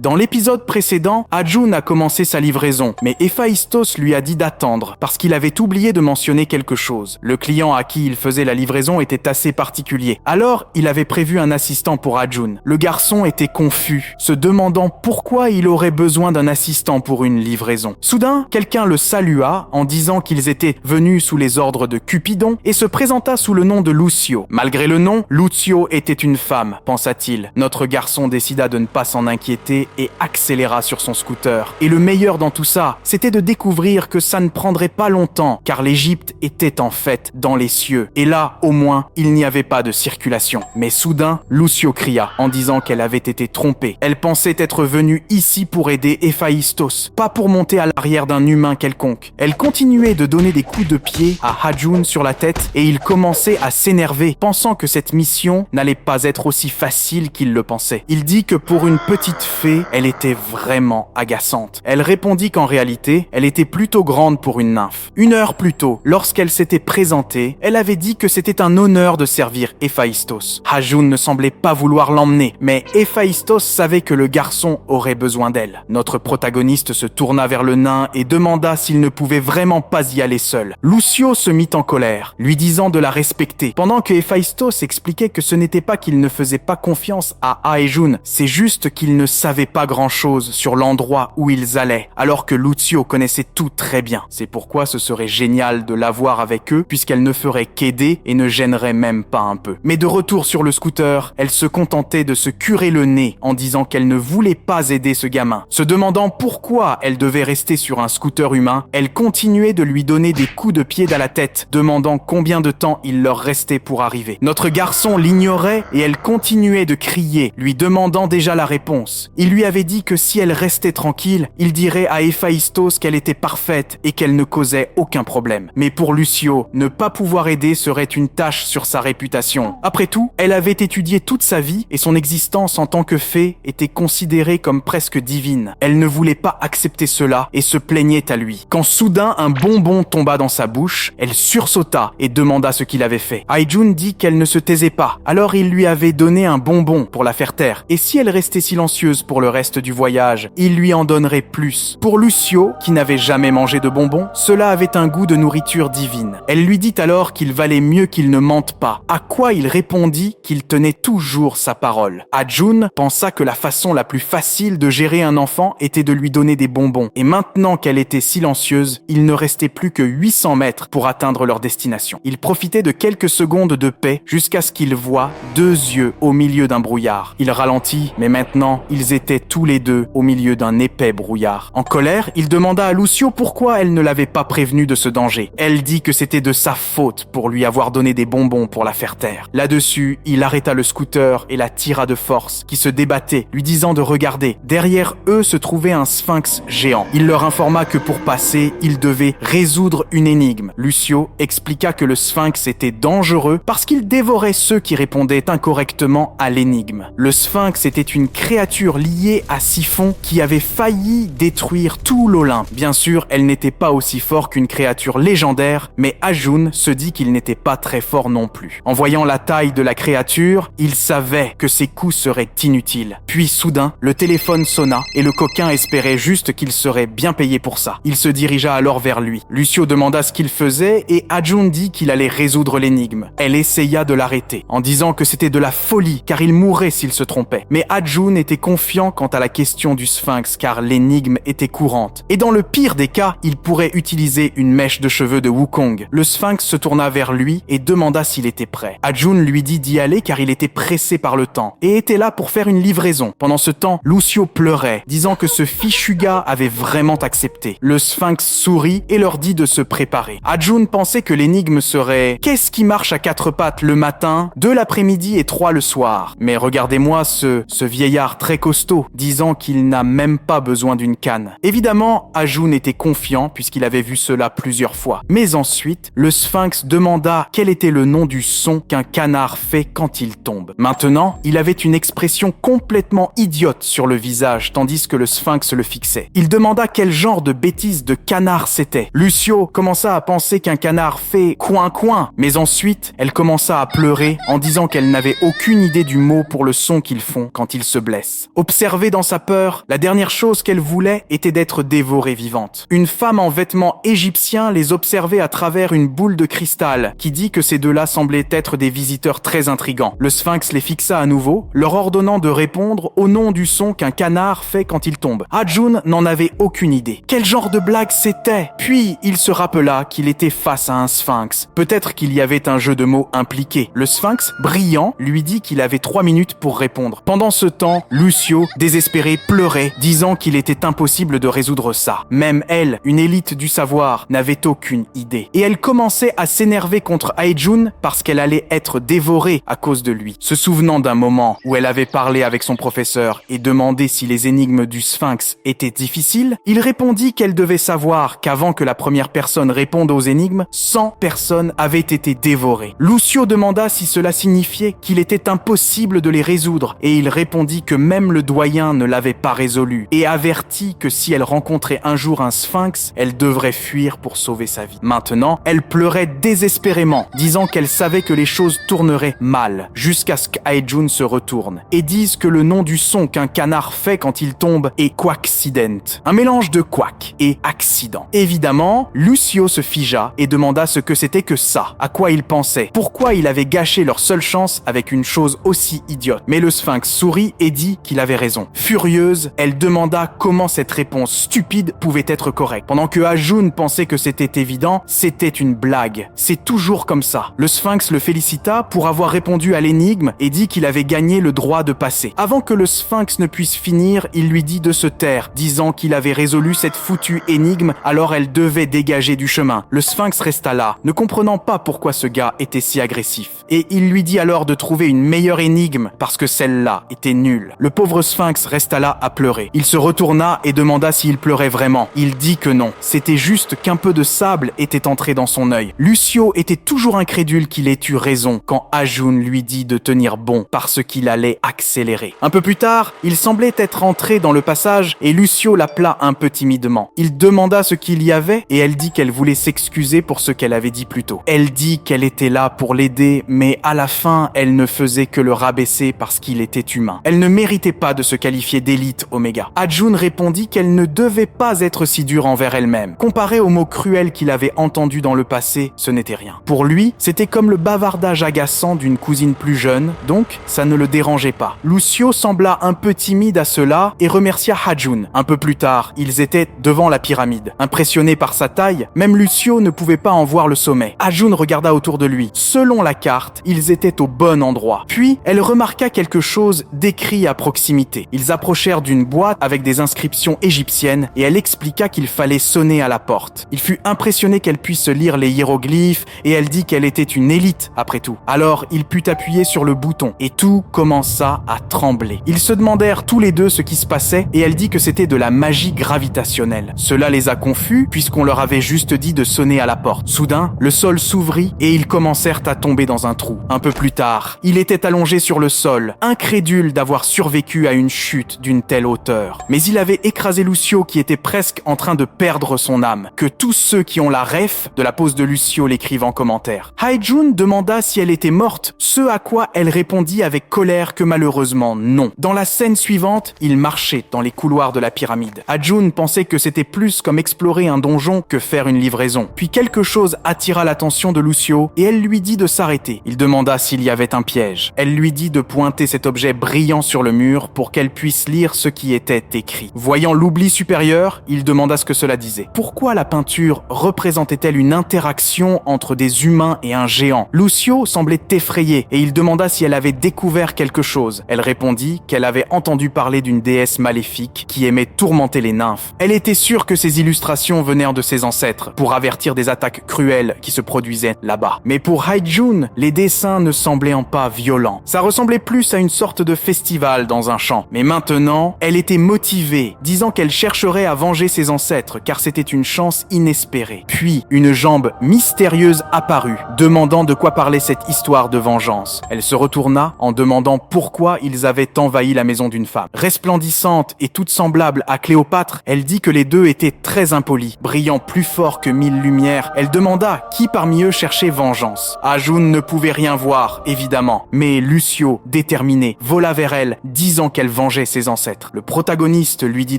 Dans l'épisode précédent, Ajun a commencé sa livraison, mais Héphaïstos lui a dit d'attendre parce qu'il avait oublié de mentionner quelque chose. Le client à qui il faisait la livraison était assez particulier. Alors, il avait prévu un assistant pour Ajun. Le garçon était confus, se demandant pourquoi il aurait besoin d'un assistant pour une livraison. Soudain, quelqu'un le salua en disant qu'ils étaient venus sous les ordres de Cupidon et se présenta sous le nom de Lucio. Malgré le nom, Lucio était une femme, pensa-t-il. Notre garçon décida de ne pas s'en inquiéter et accéléra sur son scooter. Et le meilleur dans tout ça, c'était de découvrir que ça ne prendrait pas longtemps, car l'Égypte était en fait dans les cieux. Et là, au moins, il n'y avait pas de circulation. Mais soudain, Lucio cria en disant qu'elle avait été trompée. Elle pensait être venue ici pour aider Héphaïstos, pas pour monter à l'arrière d'un humain quelconque. Elle continuait de donner des coups de pied à Ajun sur la tête et il commençait à s'énerver, pensant que cette mission n'allait pas être aussi facile qu'il le pensait. Il dit que pour une petite fée, elle était vraiment agaçante. Elle répondit qu'en réalité, elle était plutôt grande pour une nymphe. Une heure plus tôt, lorsqu'elle s'était présentée, elle avait dit que c'était un honneur de servir Héphaïstos. Ajun ne semblait pas vouloir l'emmener, mais Héphaïstos savait que le garçon aurait besoin d'elle. Notre protagoniste se tourna vers le nain et demanda s'il ne pouvait vraiment pas y aller seul. Lucio se mit en colère, lui disant de la respecter, pendant que Héphaïstos expliquait que ce n'était pas qu'il ne faisait pas confiance à Ajun, c'est juste qu'il ne savait pas grand-chose sur l'endroit où ils allaient, alors que Lucio connaissait tout très bien. C'est pourquoi ce serait génial de l'avoir avec eux, puisqu'elle ne ferait qu'aider et ne gênerait même pas un peu. Mais de retour sur le scooter, elle se contentait de se curer le nez en disant qu'elle ne voulait pas aider ce gamin. Se demandant pourquoi elle devait rester sur un scooter humain, elle continuait de lui donner des coups de pied dans la tête, demandant combien de temps il leur restait pour arriver. Notre garçon l'ignorait et elle continuait de crier, lui demandant déjà la réponse. Il lui avait dit que si elle restait tranquille, il dirait à Héphaïstos qu'elle était parfaite et qu'elle ne causait aucun problème. Mais pour Lucio, ne pas pouvoir aider serait une tache sur sa réputation. Après tout, elle avait étudié toute sa vie et son existence en tant que fée était considérée comme presque divine. Elle ne voulait pas accepter cela et se plaignait à lui. Quand soudain un bonbon tomba dans sa bouche, elle sursauta et demanda ce qu'il avait fait. Ajun dit qu'elle ne se taisait pas, alors il lui avait donné un bonbon pour la faire taire. Et si elle restait silencieuse pour le reste du voyage, il lui en donnerait plus. Pour Lucio, qui n'avait jamais mangé de bonbons, cela avait un goût de nourriture divine. Elle lui dit alors qu'il valait mieux qu'il ne mente pas, à quoi il répondit qu'il tenait toujours sa parole. Ajun pensa que la façon la plus facile de gérer un enfant était de lui donner des bonbons. Et maintenant qu'elle était silencieuse, il ne restait plus que 800 mètres pour atteindre leur destination. Il profitait de quelques secondes de paix jusqu'à ce qu'il voie 2 yeux au milieu d'un brouillard. Il ralentit, mais maintenant, ils étaient tous les deux au milieu d'un épais brouillard. En colère, il demanda à Lucio pourquoi elle ne l'avait pas prévenu de ce danger. Elle dit que c'était de sa faute pour lui avoir donné des bonbons pour la faire taire. Là-dessus, il arrêta le scooter et la tira de force, qui se débattait, lui disant de regarder. Derrière eux se trouvait un sphinx géant. Il leur informa que pour passer, ils devaient résoudre une énigme. Lucio expliqua que le sphinx était dangereux parce qu'il dévorait ceux qui répondaient incorrectement à l'énigme. Le sphinx était une créature liée à Siphon qui avait failli détruire tout l'Olympe. Bien sûr, elle n'était pas aussi forte qu'une créature légendaire, mais Ajun se dit qu'il n'était pas très fort non plus. En voyant la taille de la créature, il savait que ses coups seraient inutiles. Puis soudain, le téléphone sonna et le coquin espérait juste qu'il serait bien payé pour ça. Il se dirigea alors vers lui. Lucio demanda ce qu'il faisait et Ajun dit qu'il allait résoudre l'énigme. Elle essaya de l'arrêter en disant que c'était de la folie car il mourrait s'il se trompait. Mais Ajun était confiant quant à la question du sphinx car l'énigme était courante. Et dans le pire des cas, il pourrait utiliser une mèche de cheveux de Wukong. Le sphinx se tourna vers lui et demanda s'il était prêt. Ajun lui dit d'y aller car il était pressé par le temps et était là pour faire une livraison. Pendant ce temps, Lucio pleurait, disant que ce fichu gars avait vraiment accepté. Le sphinx sourit et leur dit de se préparer. Ajun pensait que l'énigme serait « Qu'est-ce qui marche à 4 pattes le matin, 2 l'après-midi et 3 le soir ?» Mais regardez-moi ce vieillard très costaud, disant qu'il n'a même pas besoin d'une canne. Évidemment, Ajun était confiant puisqu'il avait vu cela plusieurs fois. Mais ensuite, le sphinx demanda quel était le nom du son qu'un canard fait quand il tombe. Maintenant, il avait une expression complètement idiote sur le visage tandis que le sphinx le fixait. Il demanda quel genre de bêtise de canard c'était. Lucio commença à penser qu'un canard fait coin-coin, mais ensuite, elle commença à pleurer en disant qu'elle n'avait aucune idée du mot pour le son qu'ils font quand ils se blessent. Observant Conservée dans sa peur, la dernière chose qu'elle voulait était d'être dévorée vivante. Une femme en vêtements égyptiens les observait à travers une boule de cristal qui dit que ces deux-là semblaient être des visiteurs très intrigants. Le sphinx les fixa à nouveau, leur ordonnant de répondre au nom du son qu'un canard fait quand il tombe. Hajun n'en avait aucune idée. Quel genre de blague c'était? Puis il se rappela qu'il était face à un sphinx. Peut-être qu'il y avait un jeu de mots impliqué. Le sphinx, brillant, lui dit qu'il avait 3 minutes pour répondre. Pendant ce temps, Lucio, désespéré, pleurait, disant qu'il était impossible de résoudre ça. Même elle, une élite du savoir, n'avait aucune idée. Et elle commençait à s'énerver contre Haejun parce qu'elle allait être dévorée à cause de lui. Se souvenant d'un moment où elle avait parlé avec son professeur et demandé si les énigmes du sphinx étaient difficiles, il répondit qu'elle devait savoir qu'avant que la première personne réponde aux énigmes, 100 personnes avaient été dévorées. Lucio demanda si cela signifiait qu'il était impossible de les résoudre et il répondit que même le doyen ne l'avait pas résolu et avertit que si elle rencontrait un jour un sphinx, elle devrait fuir pour sauver sa vie. Maintenant, elle pleurait désespérément, disant qu'elle savait que les choses tourneraient mal, jusqu'à ce qu'Haejun se retourne et dise que le nom du son qu'un canard fait quand il tombe est quacksident, un mélange de quack et accident. Évidemment, Lucio se figea et demanda ce que c'était que ça, à quoi il pensait, pourquoi il avait gâché leur seule chance avec une chose aussi idiote. Mais le sphinx sourit et dit qu'il avait raison. Furieuse, elle demanda comment cette réponse stupide pouvait être correcte. Pendant que Hajun pensait que c'était évident, c'était une blague. C'est toujours comme ça. Le sphinx le félicita pour avoir répondu à l'énigme et dit qu'il avait gagné le droit de passer. Avant que le sphinx ne puisse finir, il lui dit de se taire, disant qu'il avait résolu cette foutue énigme, alors elle devait dégager du chemin. Le sphinx resta là, ne comprenant pas pourquoi ce gars était si agressif. Et il lui dit alors de trouver une meilleure énigme parce que celle-là était nulle. Le pauvre sphinx resta là à pleurer. Il se retourna et demanda s'il pleurait vraiment. Il dit que non. C'était juste qu'un peu de sable était entré dans son œil. Lucio était toujours incrédule qu'il ait eu raison quand Hajun lui dit de tenir bon parce qu'il allait accélérer. Un peu plus tard, il semblait être entré dans le passage et Lucio l'appela un peu timidement. Il demanda ce qu'il y avait et elle dit qu'elle voulait s'excuser pour ce qu'elle avait dit plus tôt. Elle dit qu'elle était là pour l'aider, mais à la fin, elle ne faisait que le rabaisser parce qu'il était humain. Elle ne méritait pas de se qualifier d'élite Oméga. Hajun répondit qu'elle ne devait pas être si dure envers elle-même. Comparé aux mots cruels qu'il avait entendus dans le passé, ce n'était rien. Pour lui, c'était comme le bavardage agaçant d'une cousine plus jeune, donc ça ne le dérangeait pas. Lucio sembla un peu timide à cela et remercia Hajun. Un peu plus tard, ils étaient devant la pyramide. Impressionné par sa taille, même Lucio ne pouvait pas en voir le sommet. Hajun regarda autour de lui. Selon la carte, ils étaient au bon endroit. Puis, elle remarqua quelque chose d'écrit à proximité. Ils approchèrent d'une boîte avec des inscriptions égyptiennes et elle expliqua qu'il fallait sonner à la porte. Il fut impressionné qu'elle puisse lire les hiéroglyphes et elle dit qu'elle était une élite après tout. Alors, il put appuyer sur le bouton et tout commença à trembler. Ils se demandèrent tous les deux ce qui se passait et elle dit que c'était de la magie gravitationnelle. Cela les a confus puisqu'on leur avait juste dit de sonner à la porte. Soudain, le sol s'ouvrit et ils commencèrent à tomber dans un trou. Un peu plus tard, il était allongé sur le sol, incrédule d'avoir survécu à une chute d'une telle hauteur. Mais il avait écrasé Lucio qui était presque en train de perdre son âme. Que tous ceux qui ont la ref de la pose de Lucio l'écrivent en commentaire. Haejun demanda si elle était morte, ce à quoi elle répondit avec colère que malheureusement non. Dans la scène suivante, il marchait dans les couloirs de la pyramide. Hajun pensait que c'était plus comme explorer un donjon que faire une livraison. Puis quelque chose attira l'attention de Lucio et elle lui dit de s'arrêter. Il demanda s'il y avait un piège. Elle lui dit de pointer cet objet brillant sur le mur pour qu'elle puisse lire ce qui était écrit. Voyant l'oubli supérieur, il demanda ce que cela disait. Pourquoi la peinture représentait-elle une interaction entre des humains et un géant? Lucio semblait effrayé et il demanda si elle avait découvert quelque chose. Elle répondit qu'elle avait entendu parler d'une déesse maléfique qui aimait tourmenter les nymphes. Elle était sûre que ces illustrations venaient de ses ancêtres pour avertir des attaques cruelles qui se produisaient là-bas. Mais pour Haejun, les dessins ne semblaient pas violents. Ça ressemblait plus à une sorte de festival dans un champ. Mais maintenant, elle était motivée, disant qu'elle chercherait à venger ses ancêtres car c'était une chance inespérée. Puis, une jambe mystérieuse apparut, demandant de quoi parlait cette histoire de vengeance. Elle se retourna en demandant pourquoi ils avaient envahi la maison d'une femme. Resplendissante et toute semblable à Cléopâtre, elle dit que les deux étaient très impolis, brillant plus fort que 1000 lumières. Elle demanda qui parmi eux cherchait vengeance. Hajun ne pouvait rien voir, évidemment, mais Lucio, déterminé, vola vers elle, disant qu'elle vengeait ses ancêtres. Le protagoniste lui dit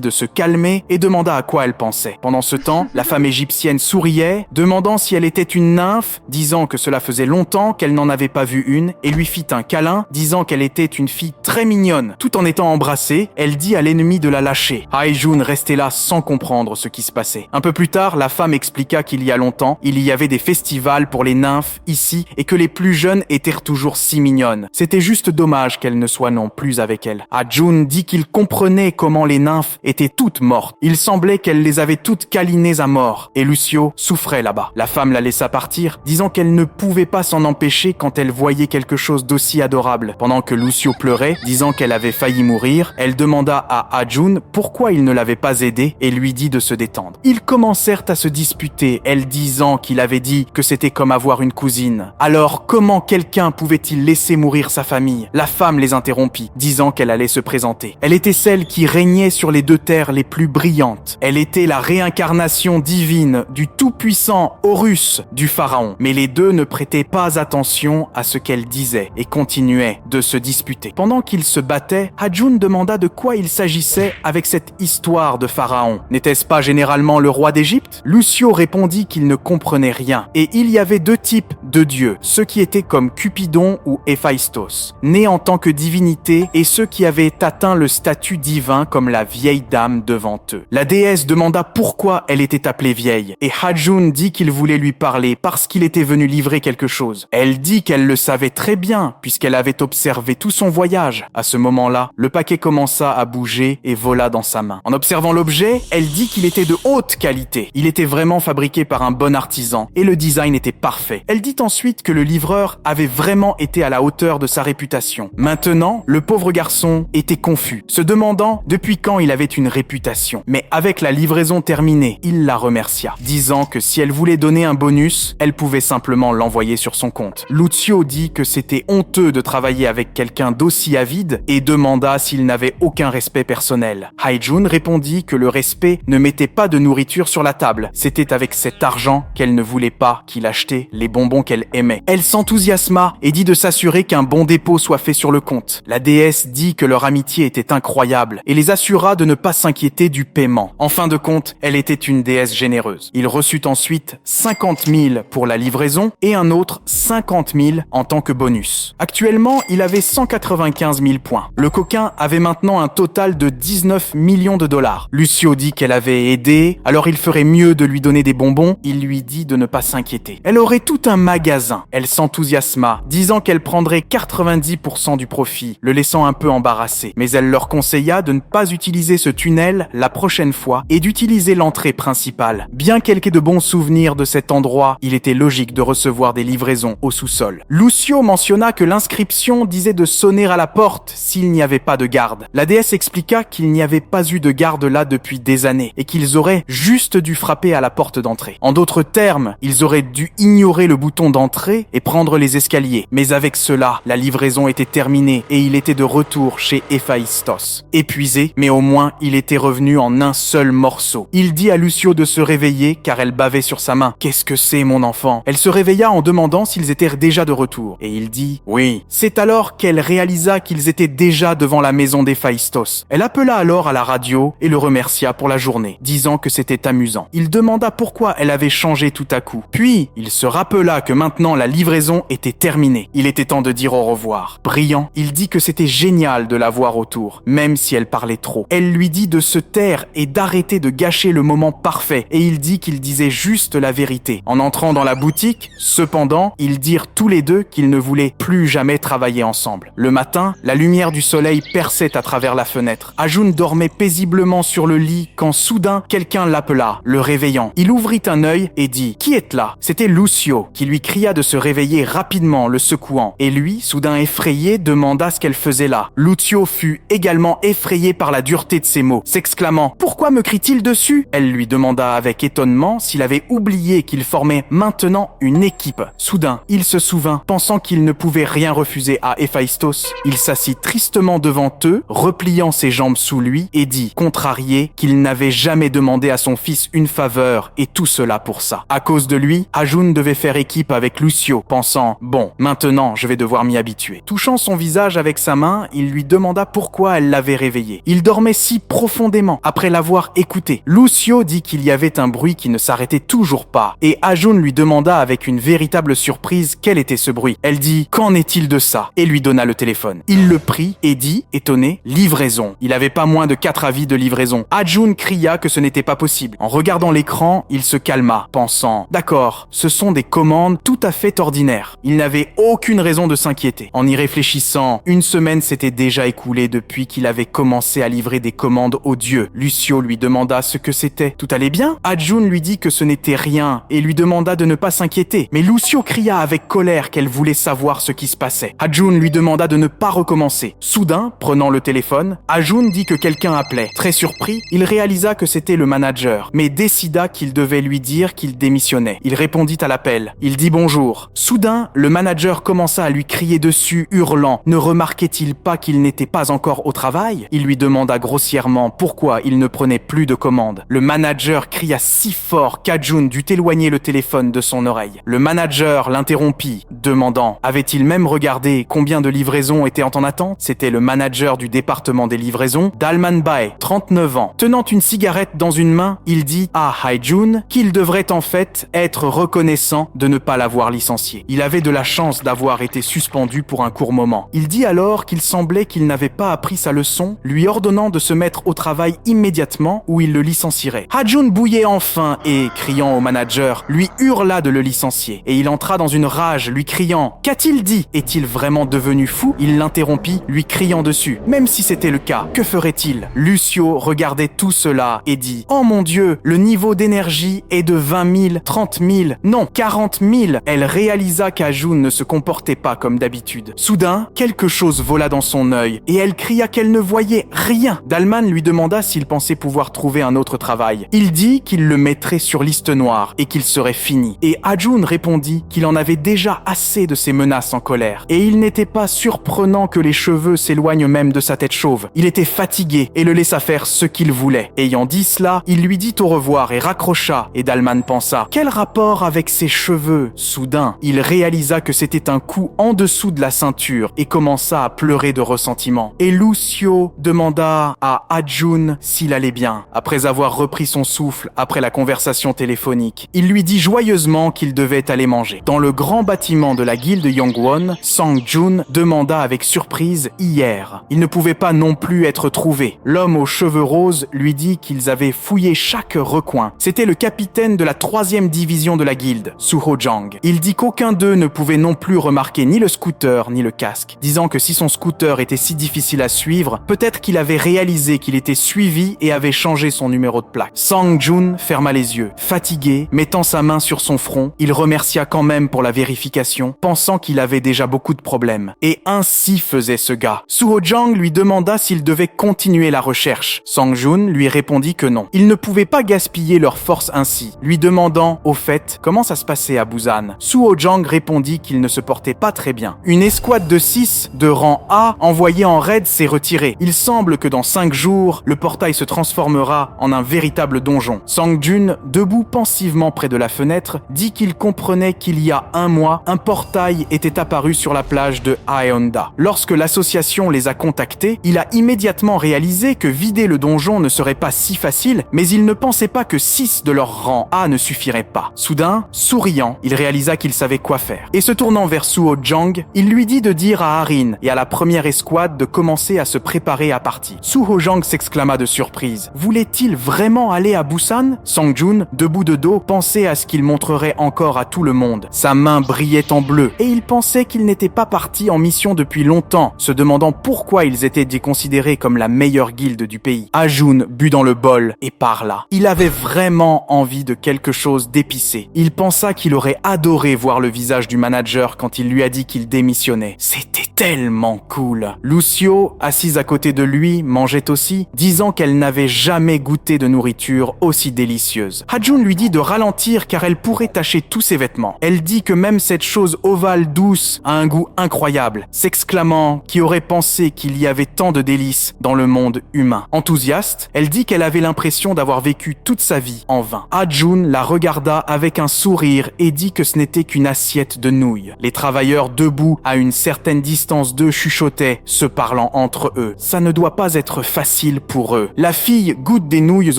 de se calmer et demanda à quoi elle pensait. Pendant ce temps, la femme égyptienne souriait, demandant si elle était une nymphe, disant que cela faisait longtemps qu'elle n'en avait pas vu une, et lui fit un câlin, disant qu'elle était une fille très mignonne. Tout en étant embrassée, elle dit à l'ennemi de la lâcher. Hae-jun restait là sans comprendre ce qui se passait. Un peu plus tard, la femme expliqua qu'il y a longtemps, il y avait des festivals pour les nymphes ici et que les plus jeunes étaient toujours si mignonnes. C'était juste dommage qu'elle ne soit non plus avec elle. Ha-jun dit qu'il comprenait comment les nymphes étaient toutes mortes. Il semblait qu'elle les avait toutes câlinées à mort. Et Lucio souffrait là-bas. La femme la laissa partir, disant qu'elle ne pouvait pas s'en empêcher quand elle voyait quelque chose d'aussi adorable. Pendant que Lucio pleurait, disant qu'elle avait failli mourir, elle demanda à Ha-jun pourquoi il ne l'avait pas aidée et lui dit de se détendre. Ils commencèrent à se disputer, elle disant qu'il avait dit que c'était comme avoir une cousine. Alors comment quelqu'un pouvait-il laisser mourir sa famille? La femme les interrompit, disant qu'elle allait se présenter. Elle était celle qui régnait sur les deux terres les plus brillantes. Elle était la réincarnation divine du tout-puissant Horus du pharaon. Mais les deux ne prêtaient pas attention à ce qu'elle disait et continuaient de se disputer. Pendant qu'ils se battaient, Ha-jun demanda de quoi il s'agissait avec cette histoire de pharaon. N'était-ce pas généralement le roi d'Égypte? Lucio répondit qu'il ne comprenait rien. Et il y avait deux types de dieux, ceux qui étaient comme Cupidon ou Héphaïstos, nés en tant que divinité, et ceux qui avaient atteint le statut divin comme la vieille dame devant eux. La déesse demanda pourquoi elle était appelée vieille, et Ha-jun dit qu'il voulait lui parler parce qu'il était venu livrer quelque chose. Elle dit qu'elle le savait très bien, puisqu'elle avait observé tout son voyage. À ce moment-là, le paquet commença à bouger et vola dans sa main. En observant l'objet, elle dit qu'il était de haute qualité. Il était vraiment fabriqué par un bon artisan, et le design était parfait. Elle dit ensuite que le livreur avait vraiment été à la hauteur de sa réputation. Maintenant, le pauvre garçon était confus, se demandant depuis quand il avait une réputation. Mais avec la livraison terminée, il la remercia, disant que si elle voulait donner un bonus, elle pouvait simplement l'envoyer sur son compte. Lucio dit que c'était honteux de travailler avec quelqu'un d'aussi avide et demanda s'il n'avait aucun respect personnel. Ha-jun répondit que le respect ne mettait pas de nourriture sur la table. C'était avec cet argent qu'elle ne voulait pas qu'il achetait les bonbons qu'elle aimait. Elle s'enthousiasma et dit de s'assurer qu'un bon dépôt soit fait sur le compte. La déesse dit que leur amitié était incroyable et les assura de ne pas s'inquiéter du paiement. En fin de compte, elle était une déesse généreuse. Il reçut ensuite 50 000 pour la livraison et un autre 50 000 en tant que bonus. Actuellement, il avait 195 000 points. Le coquin avait maintenant un total de 19 millions de dollars. Lucio dit qu'elle avait aidé, alors il ferait mieux de lui donner des bonbons. Il lui dit de ne pas s'inquiéter. Elle aurait tout un magasin. Elle s'enthousiasma, disant qu'elle prendrait 90% du profit, le laissant un peu embarrassé. Mais elle leur conseilla de ne pas utiliser ce tunnel la prochaine fois et d'utiliser l'entrée principale. Bien qu'elle ait de bons souvenirs de cet endroit, il était logique de recevoir des livraisons au sous-sol. Lucio mentionna que l'inscription disait de sonner à la porte s'il n'y avait pas de garde. La déesse expliqua qu'il n'y avait pas eu de garde là depuis des années et qu'ils auraient juste dû frapper à la porte d'entrée. En d'autres termes, ils auraient dû ignorer le bouton d'entrée et prendre les escaliers. Mais avec cela, la livraison était terminée et il était de retour chez Héphaïstos. Épuisé, mais au moins il était revenu en un seul morceau. Il dit à Lucio de se réveiller car elle bavait sur sa main. « Qu'est-ce que c'est, mon enfant ?» Elle se réveilla en demandant s'ils étaient déjà de retour. Et il dit « Oui ». C'est alors qu'elle réalisa qu'ils étaient déjà devant la maison d'Héphaïstos. Elle appela alors à la radio et le remercia pour la journée, disant que c'était amusant. Il demanda pourquoi elle avait changé tout à coup. Puis, il se rappela que maintenant la livraison était terminée. Il était temps de dire au revoir. Brillant, il dit que c'était génial de la voir autour, même si elle parlait trop. Elle lui dit de se taire et d'arrêter de gâcher le moment parfait, et il dit qu'il disait juste la vérité. En entrant dans la boutique, cependant, ils dirent tous les deux qu'ils ne voulaient plus jamais travailler ensemble. Le matin, la lumière du soleil perçait à travers la fenêtre. Ha-jun dormait paisiblement sur le lit quand soudain quelqu'un l'appela, le réveillant. Il ouvrit un œil et dit « Qui est là ?» C'était Lucio qui lui cria de se réveiller rapidement, le secouant. Et lui, soudain effrayé, demanda ce qu'elle faisait là. Lucio fut également effrayé par la dureté de ses mots, s'exclamant « Pourquoi me crie-t-il dessus ?» Elle lui demanda avec étonnement s'il avait oublié qu'il formait maintenant une équipe. Soudain, il se souvint, pensant qu'il ne pouvait rien refuser à Héphaïstos. Il s'assit tristement devant eux, repliant ses jambes sous lui, et dit, contrarié, qu'il n'avait jamais demandé à son fils une faveur, et tout cela pour ça. À cause de lui, Ha-jun devait faire équipe avec Lucio, pensant « Bon, maintenant, je vais devoir m'y habituer. » Touchant son visage avec sa main, il lui demanda pourquoi elle l'avait réveillé. Il dormait si profondément après l'avoir écouté. Lucio dit qu'il y avait un bruit qui ne s'arrêtait toujours pas et Ajun lui demanda avec une véritable surprise quel était ce bruit. Elle dit « Qu'en est-il de ça ?» et lui donna le téléphone. Il le prit et dit, étonné, « Livraison ». Il avait pas moins de 4 avis de livraison. Ajun cria que ce n'était pas possible. En regardant l'écran, il se calma, pensant « D'accord, ce sont des commandes tout à fait ordinaires. » Il n'avait aucune raison de s'inquiéter. En y réfléchissant, une semaine s'était déjà écoulée depuis qu'il avait commencé à livrer des commandes aux dieux. Lucio lui demanda ce que c'était. Tout allait bien? Ajun lui dit que ce n'était rien et lui demanda de ne pas s'inquiéter. Mais Lucio cria avec colère qu'elle voulait savoir ce qui se passait. Ajun lui demanda de ne pas recommencer. Soudain, prenant le téléphone, Ajun dit que quelqu'un appelait. Très surpris, il réalisa que c'était le manager, mais décida qu'il devait lui dire qu'il démissionnait. Il répondit à l'appel. Il dit bonjour. Soudain, le manager commença à lui crier dessus, hurlant. Ne remarquait-il pas qu'il n'était pas encore au travail? Il lui demanda grossièrement pourquoi il ne prenait plus de commandes. Le manager cria si fort qu'Ajun dut éloigner le téléphone de son oreille. Le manager l'interrompit, demandant « Avait-il même regardé combien de livraisons étaient en attente ?» C'était le manager du département des livraisons, Dalman Bae, 39 ans. Tenant une cigarette dans une main, il dit à Hae-jun qu'il devrait en fait être reconnaissant de ne pas l'avoir licencié. Il avait de la chance d'avoir été suspendu pour un court moment. Il dit alors qu'il semblait qu'il n'avait pas appris sa leçon, lui ordonnant de se mettre au travail immédiatement ou il le licencierait. Hae-jun bouillait enfin et, criant au manager, lui hurla de le licencier. Et il entra dans une rage, lui criant « Qu'a-t-il dit? Est-il vraiment devenu fou ?» Il l'interrompit, lui criant dessus. Même si c'était le cas, que ferait-il? Lucio regardait tout cela et dit « Oh mon Dieu, le niveau d'énergie est de 20 000, 30 000, non, 40 000. » Elle réalisa qu'Ajun ne se comportait pas comme d'habitude. Soudain, quelque chose vola dans son œil et elle cria qu'elle ne voyait rien. Dalman lui demanda s'il pensait pouvoir trouver un autre travail. Il dit qu'il le mettrait sur liste noire et qu'il serait fini. Et Ajun répondit qu'il en avait déjà assez de ces menaces en colère. Et il n'était pas surprenant que les cheveux s'éloignent même de sa tête chauve. Il était fatigué et le laissa faire ce qu'il voulait. Ayant dit cela, il lui dit au revoir et raccrocha. Et Dalman pensa, quel rapport avec ses cheveux? Soudain, il réalisa que c'était un coup en dessous de la ceinture et commença à pleurer de ressentiment. Et Lucio demanda à Ajun s'il allait bien. Après avoir repris son souffle après la conversation téléphonique, il lui dit joyeusement qu'il devait aller manger. Dans le grand bâtiment de la guilde Yongwon, Sang-jun demanda avec surprise hier. Il ne pouvait pas non plus être trouvé. L'homme aux cheveux roses lui dit qu'ils avaient fouillé chaque recoin. C'était le capitaine de la 3e division de la guilde, Suho-jang. Il dit qu'aucun d'eux ne pouvait non plus remarquer ni le scooter ni le casque, disant que si son scooter était si difficile à suivre, peut-être qu'il avait réalisé qu'il était suivi et avait changé son numéro de plaque. Sang-jun ferma les yeux. Fatigué, mettant sa main sur son front, il remercia quand même pour la vérification, pensant qu'il avait déjà beaucoup de problèmes. Et ainsi faisait ce gars. Suho-jang lui demanda s'il devait continuer la recherche. Sang-jun lui répondit que non. Ils ne pouvaient pas gaspiller leur force ainsi, lui demandant, au fait, comment ça se passait à Busan. Suho-jang répondit qu'il ne se portait pas très bien. Une escouade de 6 de rang A envoyée en raid s'est retirée. Il semble que dans 5 jours, le portail se transformera en un véritable donjon. Sang-jun, debout pensivement près de la fenêtre, dit qu'il comprenait qu'il y a un mois, un portail était apparu sur la plage de Haeonda. Lorsque l'association les a contactés, il a immédiatement réalisé que vider le donjon ne serait pas si facile, mais il ne pensait pas que 6 de leur rang A ne suffiraient pas. Soudain, souriant, il réalisa qu'il savait quoi faire. Et se tournant vers Suho-jang, il lui dit de dire à Harin et à la première escouade de commencer à se préparer à partir. Suho-jang s'exclama de surprise. Voulait-il vraiment aller à Busan? Sang-jun, debout de dos, pensait à ce qu'il montrerait encore à tout le monde. Sa main brillait en bleu et il pensait qu'ils n'étaient pas partis en mission depuis longtemps, se demandant pourquoi ils étaient considérés comme la meilleure guilde du pays. Ajun but dans le bol et parla. Il avait vraiment envie de quelque chose d'épicé. Il pensa qu'il aurait adoré voir le visage du manager quand il lui a dit qu'il démissionnait. C'était tellement cool. Lucio, assise à côté de lui, mangeait aussi, disant qu'elle n'avait jamais goûté de nourriture aussi délicieuse. Hae-jun lui dit de ralentir car elle pourrait tacher tous ses vêtements. Elle dit que même cette chose ovale douce a un goût incroyable, s'exclamant qui aurait pensé qu'il y avait tant de délices dans le monde humain. Enthousiaste, elle dit qu'elle avait l'impression d'avoir vécu toute sa vie en vain. Hae-jun la regarda avec un sourire et dit que ce n'était qu'une assiette de nouilles. Les travailleurs debout à une certaine distance d'eux chuchotaient, se parlant parlant entre eux. Ça ne doit pas être facile pour eux. La fille goûte des nouilles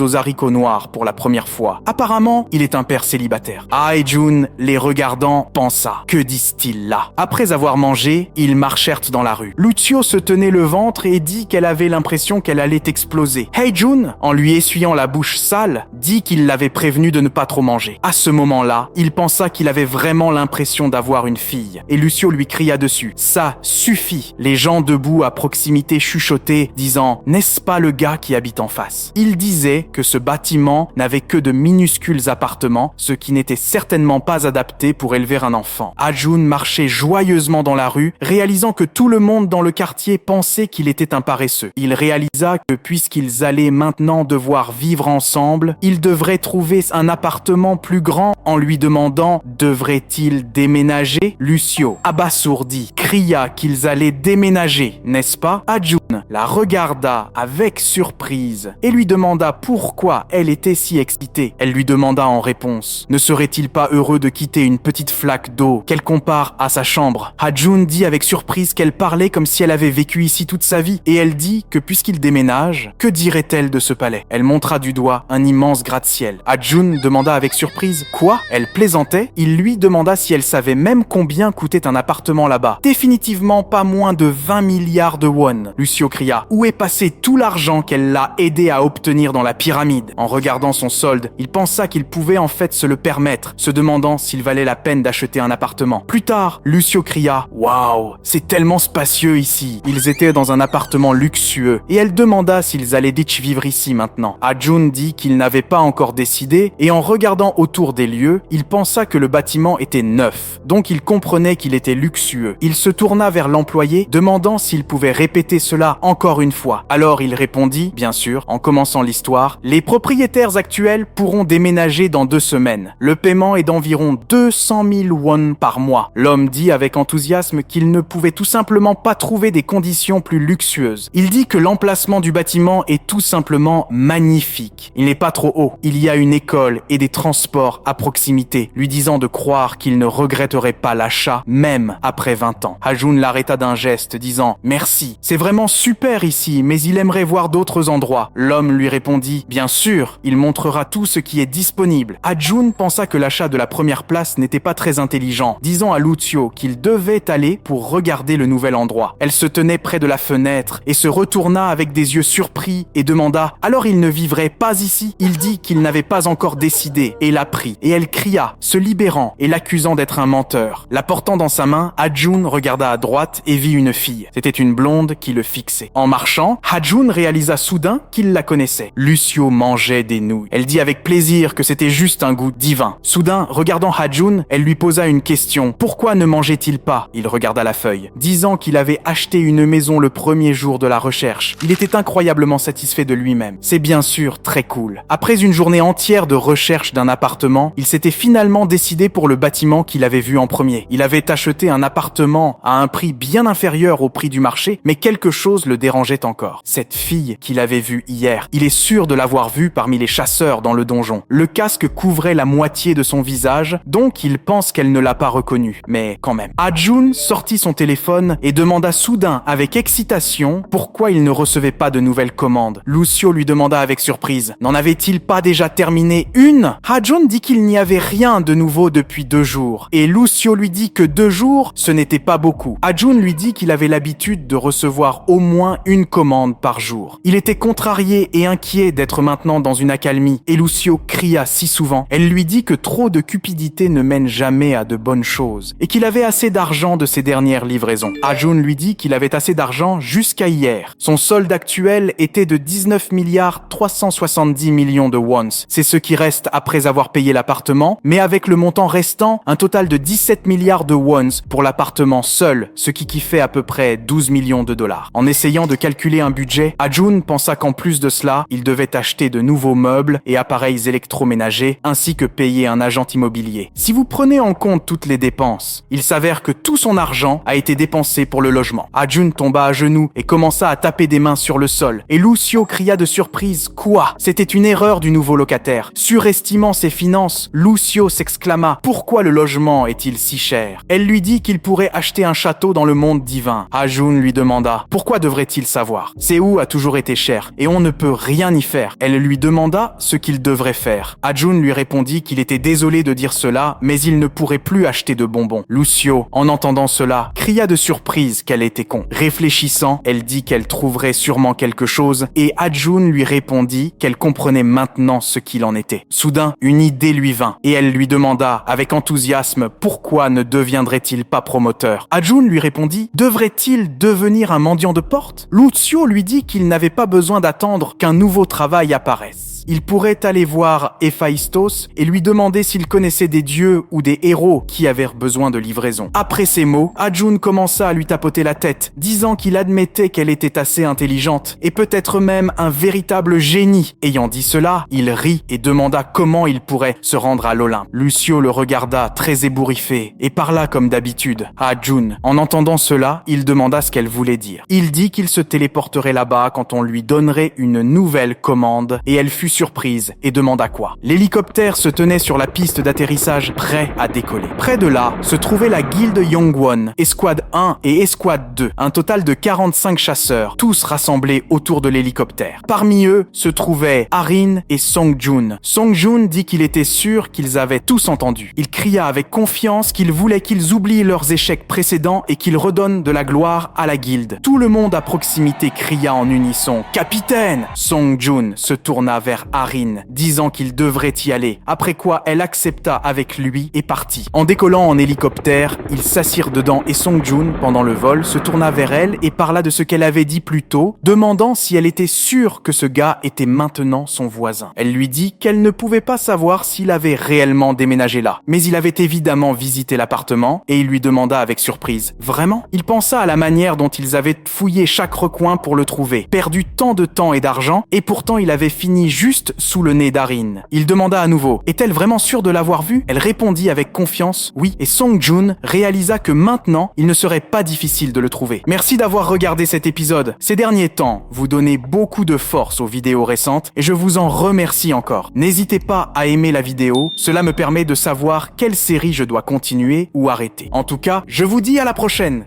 aux haricots noirs pour la première fois. Apparemment, il est un père célibataire. Jun, les regardant, pensa. Que disent-ils là? Après avoir mangé, ils marchèrent dans la rue. Lucio se tenait le ventre et dit qu'elle avait l'impression qu'elle allait exploser. Jun, en lui essuyant la bouche sale, dit qu'il l'avait prévenu de ne pas trop manger. À ce moment-là, il pensa qu'il avait vraiment l'impression d'avoir une fille. Et Lucio lui cria dessus. Ça suffit. Les gens debout à proximité chuchotaient, disant « N'est-ce pas le gars qui habite en face ?» Il disait que ce bâtiment n'avait que de minuscules appartements, ce qui n'était certainement pas adapté pour élever un enfant. Jun marchait joyeusement dans la rue, réalisant que tout le monde dans le quartier pensait qu'il était un paresseux. Il réalisa que puisqu'ils allaient maintenant devoir vivre ensemble, il devrait trouver un appartement plus grand en lui demandant « Devrait-il déménager ?» Lucio, abasourdi, cria qu'ils allaient déménager, n'est-ce pas? Jun la regarda avec surprise et lui demanda pourquoi elle était si excitée. Elle lui demanda en réponse « Ne serait-il pas heureux de quitter une petite flaque d'eau qu'elle compare à sa chambre ?» Jun dit avec surprise qu'elle parlait comme si elle avait vécu ici toute sa vie et elle dit que puisqu'il déménage, que dirait-elle de ce palais? Elle montra du doigt un immense gratte-ciel. Jun demanda avec surprise « Quoi ?» Elle plaisantait. Il lui demanda si elle savait même combien coûtait un appartement là-bas. Définitivement pas moins de 20 milliards de won. Lucio cria « Où est passé tout l'argent qu'elle l'a aidé à obtenir dans la pyramide ?» En regardant son solde, il pensa qu'il pouvait en fait se le permettre, se demandant s'il valait la peine d'acheter un appartement. Plus tard, Lucio cria « Waouh, c'est tellement spacieux ici !» Ils étaient dans un appartement luxueux et elle demanda s'ils allaient vivre ici maintenant. Jun dit qu'il n'avait pas encore décidé et en regardant autour des lieux, il pensa que le bâtiment était neuf, donc il comprenait qu'il était luxueux. Il se tourna vers l'employé, demandant s'il pouvait répéter cela encore une fois. Alors il répondit, bien sûr, en commençant l'histoire, « Les propriétaires actuels pourront déménager dans 2 semaines. Le paiement est d'environ 200 000 won par mois. » L'homme dit avec enthousiasme qu'il ne pouvait tout simplement pas trouver des conditions plus luxueuses. Il dit que l'emplacement du bâtiment est tout simplement magnifique. Il n'est pas trop haut. Il y a une école et des transports à proximité, lui disant de croire qu'il ne regretterait pas l'achat, même après 20 ans. Jun l'arrêta d'un geste, disant « Merci, c'est vraiment super ici, mais il aimerait voir d'autres endroits. » L'homme lui répondit « Bien sûr, il montrera tout ce qui est disponible. » Jun pensa que l'achat de la première place n'était pas très intelligent, disant à Lucio qu'il devait aller pour regarder le nouvel endroit. Elle se tenait près de la fenêtre et se retourna avec des yeux surpris et demanda « Alors il ne vivrait pas ici ?» Il dit qu'il n'avait pas encore décidé et la prit. Et elle cria, se libérant et l'accusant d'être un menteur. La portant dans sa main, Jun regarda à droite et vit une fille. C'était une blonde qui le fixait. En marchant, Jun réalisa soudain qu'il la connaissait. Lucio mangeait des nouilles. Elle dit avec plaisir que c'était juste un goût divin. Soudain, regardant Jun, elle lui posa une question. Pourquoi ne mangeait-il pas? Il regarda la feuille, disant qu'il avait acheté une maison le premier jour de la recherche. Il était incroyablement satisfait de lui-même. C'est bien sûr très cool. Après une journée entière de recherche d'un appartement, il s'était finalement décidé pour le bâtiment qu'il avait vu en premier. Il avait acheté un appartement à un prix bien inférieur au prix du marché, mais quelque chose le dérangeait encore. Cette fille qu'il avait vue hier, il est sûr de l'avoir vue parmi les chasseurs dans le donjon. Le casque couvrait la moitié de son visage, donc il pense qu'elle ne l'a pas reconnu. Mais quand même. Jun sortit son téléphone et demanda soudain avec excitation pourquoi il ne recevait pas de nouvelles commandes. Lucio lui demanda avec surprise, n'en avait-il pas déjà terminé une? Jun dit qu'il n'y avait rien de nouveau depuis 2 jours. Et Lucio lui dit que 2 jours, ce n'était pas beaucoup. Jun lui dit qu'il avait l'habitude de recevoir au moins une commande par jour. Il était contrarié et inquiet d'être maintenant dans une accalmie. Et Lucio cria si souvent. Elle lui dit que trop de cupidité ne mène jamais à de bonnes choses. Et qu'il avait assez d'argent de ses dernières livraisons. Jun lui dit qu'il avait assez d'argent jusqu'à hier. Son solde actuel était de 19 milliards 370 millions de wons. C'est ce qui reste après avoir payé l'appartement, mais avec le montant restant, un total de 17 milliards de wons pour l'appartement seul, ce qui fait à peu près 12 millions de dollars. En essayant de calculer un budget, Jun pensa qu'en plus de cela, il devait acheter de nouveaux meubles et appareils électroménagers, ainsi que payer un agent immobilier. Si vous prenez en compte toutes les dépenses, il s'avère que tout son argent a été dépensé pour le logement. Jun tomba à genoux et commença à taper des mains sur le sol. Et Lucio cria de surprise « Quoi ?» C'était une erreur du nouveau locataire. Surestimant ses finances, Lucio s'exclama « Pourquoi le logement est-il si cher ?» Elle lui dit qu'il pourrait acheter un château dans le monde divin. Jun lui demanda « Pourquoi devrait devrait-il savoir? Seo a toujours été cher et on ne peut rien y faire. Elle lui demanda ce qu'il devrait faire. Ah-jun lui répondit qu'il était désolé de dire cela, mais il ne pourrait plus acheter de bonbons. Lucio, en entendant cela, cria de surprise qu'elle était con. Réfléchissant, elle dit qu'elle trouverait sûrement quelque chose et Ah-jun lui répondit qu'elle comprenait maintenant ce qu'il en était. Soudain, une idée lui vint et elle lui demanda avec enthousiasme pourquoi ne deviendrait-il pas promoteur. Ah-jun lui répondit « Devrait-il devenir un mendiant de porte ?» Lucio lui dit qu'il n'avait pas besoin d'attendre qu'un nouveau travail apparaisse. Il pourrait aller voir Héphaïstos et lui demander s'il connaissait des dieux ou des héros qui avaient besoin de livraison. Après ces mots, Ah-jun commença à lui tapoter la tête, disant qu'il admettait qu'elle était assez intelligente et peut-être même un véritable génie. Ayant dit cela, il rit et demanda comment il pourrait se rendre à l'Olympe. Lucio le regarda très ébouriffé et parla comme d'habitude à Ah-jun. En entendant cela, il demanda ce qu'elle voulait dire. Il dit qu'il se téléporterait là-bas quand on lui donnerait une nouvelle commande et elle fut surprise et demanda quoi. L'hélicoptère se tenait sur la piste d'atterrissage prêt à décoller. Près de là se trouvait la guilde Yongwon, escouade 1 et escouade 2, un total de 45 chasseurs, tous rassemblés autour de l'hélicoptère. Parmi eux se trouvaient Harin et Songjun. Songjun dit qu'il était sûr qu'ils avaient tous entendu. Il cria avec confiance qu'il voulait qu'ils oublient leurs échecs précédents et qu'ils redonnent de la gloire à la guilde. Tout le monde à proximité cria en unisson « Capitaine !» Songjun se tourna vers Harin, disant qu'il devrait y aller, après quoi elle accepta avec lui et partit. En décollant en hélicoptère, ils s'assirent dedans et Songjun, pendant le vol, se tourna vers elle et parla de ce qu'elle avait dit plus tôt, demandant si elle était sûre que ce gars était maintenant son voisin. Elle lui dit qu'elle ne pouvait pas savoir s'il avait réellement déménagé là, mais il avait évidemment visité l'appartement et il lui demanda avec surprise « Vraiment ?» Il pensa à la manière dont ils avaient fouillé chaque recoin pour le trouver, perdu tant de temps et d'argent et pourtant il avait fini juste sous le nez d'Harin. Il demanda à nouveau « Est-elle vraiment sûre de l'avoir vu ?» Elle répondit avec confiance « Oui » et Songjun réalisa que maintenant, il ne serait pas difficile de le trouver. Merci d'avoir regardé cet épisode. Ces derniers temps, vous donnez beaucoup de force aux vidéos récentes et je vous en remercie encore. N'hésitez pas à aimer la vidéo, cela me permet de savoir quelle série je dois continuer ou arrêter. En tout cas, je vous dis à la prochaine.